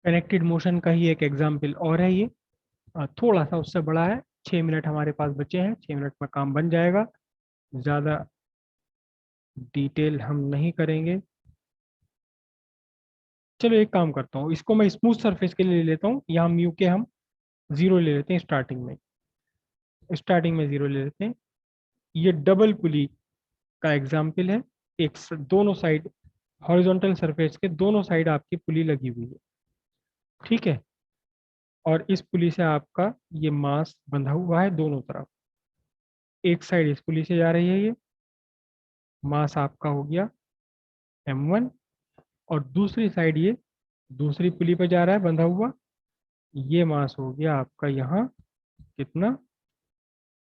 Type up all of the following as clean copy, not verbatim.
Connected motion का ही एक example और है ये। थोड़ा सा उससे बड़ा है। 6 मिनट हमारे पास बचे हैं, 6 मिनट में काम बन जाएगा। ज़्यादा डिटेल हम नहीं करेंगे। चलो एक काम करता हूँ, इसको मैं स्मूथ सरफेस के लिए ले लेता हूँ। यहाँ म्यू के हम 0 ले लेते हैं स्टार्टिंग में। स्टार्टिंग में 0 ले लेते हैं। ये डबल पुली का एग्जाम्पल है। दोनों साइड हॉरिजॉन्टल सरफेस के दोनों साइड आपकी पुली लगी हुई है। ठीक है। और इस पुली से आपका ये मास बंधा हुआ है दोनों तरफ। एक साइड इस पुली से जा रही है, ये मास आपका हो गया m1। और दूसरी साइड ये दूसरी पुली पे जा रहा है बंधा हुआ, ये मास हो गया आपका यहाँ कितना,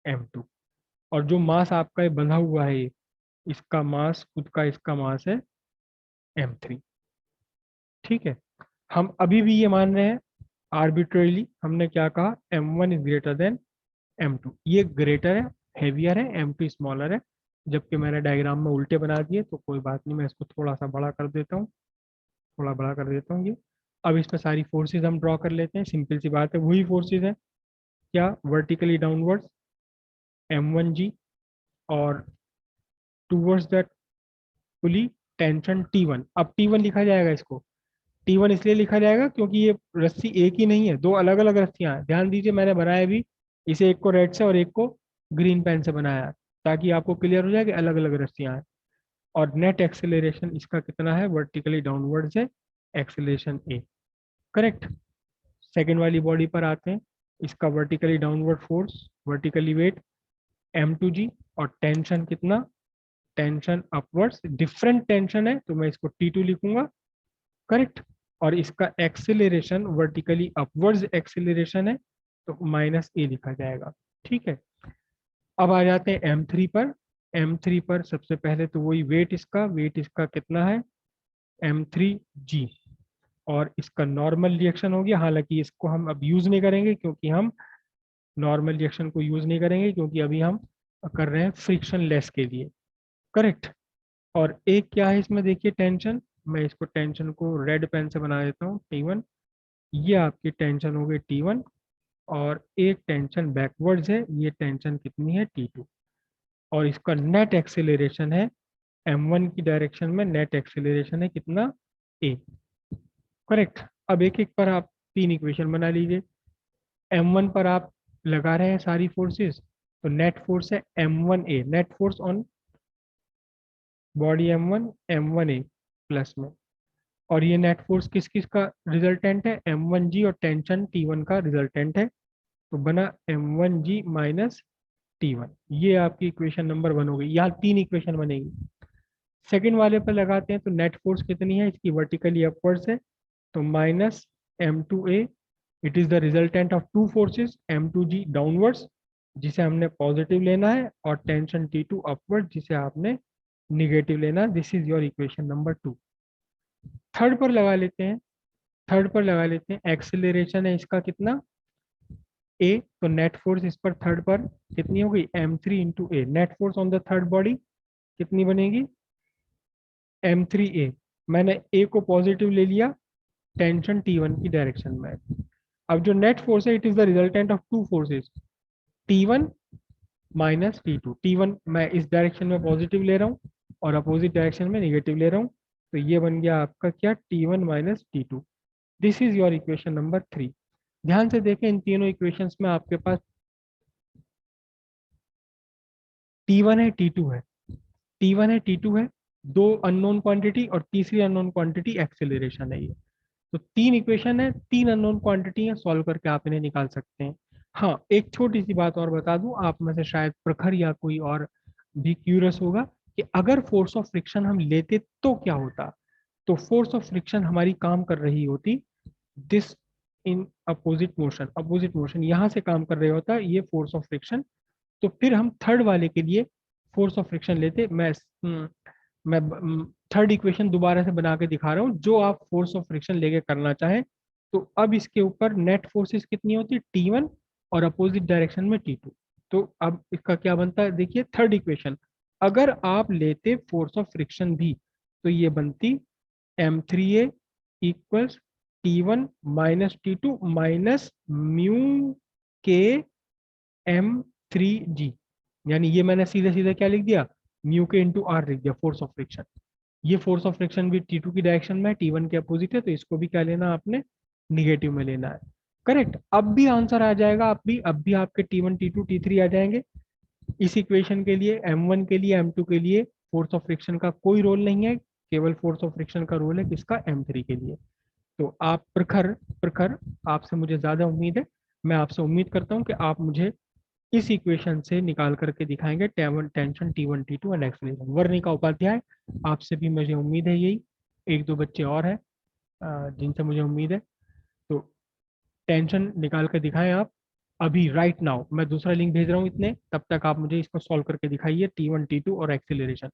m2। और जो मास आपका ये बंधा हुआ है, ये इसका मास खुद का इसका मास है m3। ठीक है। हम अभी भी ये मान रहे हैं आर्बिट्रेरली, हमने क्या कहा, m1 is greater than m2। ये ग्रेटर है, हेवियर है, m2 स्मॉलर है। जबकि मैंने डायग्राम में उल्टे बना दिए, तो कोई बात नहीं, मैं इसको थोड़ा सा बड़ा कर देता हूँ। थोड़ा बड़ा कर देता हूँ ये। अब इसमें सारी फोर्सेस हम ड्रॉ कर लेते हैं। सिंपल सी बात है, वही फोर्सेस है क्या, वर्टिकली डाउनवर्ड्स m1g, और towards that pulley tension T1। अब T1 लिखा जाएगा इसको। T1 इसलिए लिखा जाएगा क्योंकि ये रस्सी एक ही नहीं है, दो अलग अलग रस्सियां हैं। ध्यान दीजिए, मैंने बनाया भी इसे, एक को रेड से और एक को ग्रीन पेन से बनाया, ताकि आपको क्लियर हो जाए कि अलग अलग रस्सियां हैं। और नेट एक्सेलरेशन इसका कितना है, वर्टिकली डाउनवर्ड से एक्सेलरेशन ए। करेक्ट। सेकेंड वाली बॉडी पर आते हैं। इसका vertically downward force, vertically weight m2g। और टेंशन कितना, टेंशन अपवर्ड्स, डिफरेंट टेंशन है तो मैं इसको T2 लिखूंगा। करेक्ट। और इसका एक्सेलरेशन वर्टिकली अपवर्ड्स एक्सेलरेशन है, तो -a लिखा जाएगा। ठीक है। अब आ जाते हैं m3 पर। m3 पर सबसे पहले तो वही वेट इसका कितना है, m3g। और इसका नॉर्मल रिएक्शन हो गया। हालांकि इसको हम अब यूज नहीं करेंगे, क्योंकि हम नॉर्मल रिएक्शन को यूज नहीं करेंगे, क्योंकि अभी हम कर रहे हैं फ्रिक्शन लेस के लिए। करेक्ट। और एक क्या है इसमें, देखिए टेंशन। मैं इसको टेंशन को रेड पेन से बना देता हूँ, T1। ये आपकी टेंशन हो गई T1। और एक टेंशन बैकवर्ड्स है, ये टेंशन कितनी है, T2। और इसका नेट एक्सेलरेशन है m1 की डायरेक्शन में, नेट एक्सेलरेशन है कितना, a। करेक्ट। अब एक एक पर आप तीन इक्वेशन बना लीजिए। m1 पर आप लगा रहे हैं सारी फोर्सेस, तो नेट फोर्स है m1a, net force on body m1, m1a plus में। और ये नेट फोर्स किस किस का रिजल्टेंट है, m1g और टेंशन T1 का रिजल्टेंट है। तो बना m1g माइनस T1। ये आपकी इक्वेशन नंबर 1 हो गई। यहाँ तीन इक्वेशन बनेगी। सेकंड वाले पर लगाते हैं, तो नेट फोर्स कितनी है इसकी, वर्टिकली अपवर्ड्स है, तो minus m2a। It is the resultant of two forces, m2g downwards जिसे हमने पॉजिटिव लेना है, और टेंशन T2 अपवर्ड जिसे आपने निगेटिव लेना। This is your equation number 2। Third पर लगा लेते हैं। थर्ड पर लगा लेते हैं, एक्सेलरेशन है इसका कितना, a। तो नेट फोर्स इस पर थर्ड पर कितनी हो गई, m3 into A. Net force on the third body कितनी बनेगी, m3a। मैंने a को पॉजिटिव ले लिया टेंशन T1 की डायरेक्शन में। अब जो नेट फोर्स है, it is the resultant of two forces, T1 minus T2। T1 मैं इस डायरेक्शन में पॉजिटिव ले रहा हूँ, और अपोजिट डायरेक्शन में निगेटिव ले रहा हूँ। तो ये बन गया आपका क्या, T1 minus T2। This is your equation number 3। ध्यान से देखें, इन तीनों इक्वेशंस में आपके पास T1 है, T2 है, T1 है, T2 है, दो अननोन क्वांटिटी, और तीसरी अननोन क्वांटिटी एक्सेलरेशन है ये। तो तीन इक्वेशन है, तीन अननोन क्वांटिटी है, सॉल्व करके आप इन्हें निकाल सकते हैं। हाँ, एक छोटी सी बात और बता दूं, आप में से शायद प्रखर या कोई और भी क्यूरियस होगा कि अगर फोर्स ऑफ फ्रिक्शन हम लेते तो क्या होता। तो फोर्स ऑफ फ्रिक्शन हमारी काम कर रही होती दिस इन अपोजिट मोशन यहाँ से काम कर रहे होता ये फोर्स ऑफ फ्रिक्शन। तो फिर हम थर्ड वाले के लिए फोर्स ऑफ फ्रिक्शन लेते। मैं थर्ड इक्वेशन दोबारा से बना के दिखा रहा हूँ, जो आप फोर्स ऑफ फ्रिक्शन लेके करना चाहें। तो अब इसके ऊपर नेट फोर्सेस कितनी होती है, T1, और अपोजिट डायरेक्शन में T2। तो अब इसका क्या बनता है, देखिए थर्ड इक्वेशन, अगर आप लेते फोर्स ऑफ फ्रिक्शन भी, तो ये बनती m3a equals T1 minus T2 minus mu के M3G, यानी ये मैंने सीधे सीधे क्या लिख दिया, म्यू के इंटू आर लिख दिया, फोर्स ऑफ फ्रिक्शन। ये फोर्स ऑफ फ्रिक्शन भी T2 की डायरेक्शन में है, T1 के अपोजिट है, तो इसको भी क्या लेना है आपने, निगेटिव में लेना है। करेक्ट, अब भी आंसर आ जाएगा, अब भी आपके T1 T2 T3 आ जाएंगे। इस इक्वेशन के लिए M1 के लिए M2 के लिए फोर्स ऑफ फ्रिक्शन का कोई रोल नहीं है, केवल फोर्स ऑफ फ्रिक्शन का रोल है किसका, M3 के लिए। तो आप प्रखर प्रखर, आपसे मुझे ज्यादा उम्मीद है, मैं आपसे उम्मीद करता हूं कि आप मुझे इस इक्वेशन से निकाल करके दिखाएंगे tension T1 T2 and acceleration. Varnika Upadhyay, आपसे भी मुझे उम्मीद है यही, एक दो बच्चे और हैं जिनसे मुझे उम्मीद है, तो टेंशन निकाल कर दिखाएं आप अभी राइट नाउ। मैं दूसरा लिंक भेज रहा हूँ, इतने तब तक आप मुझे इसको सॉल्व करके दिखाइए T1 T2 और एक्सेलरेशन।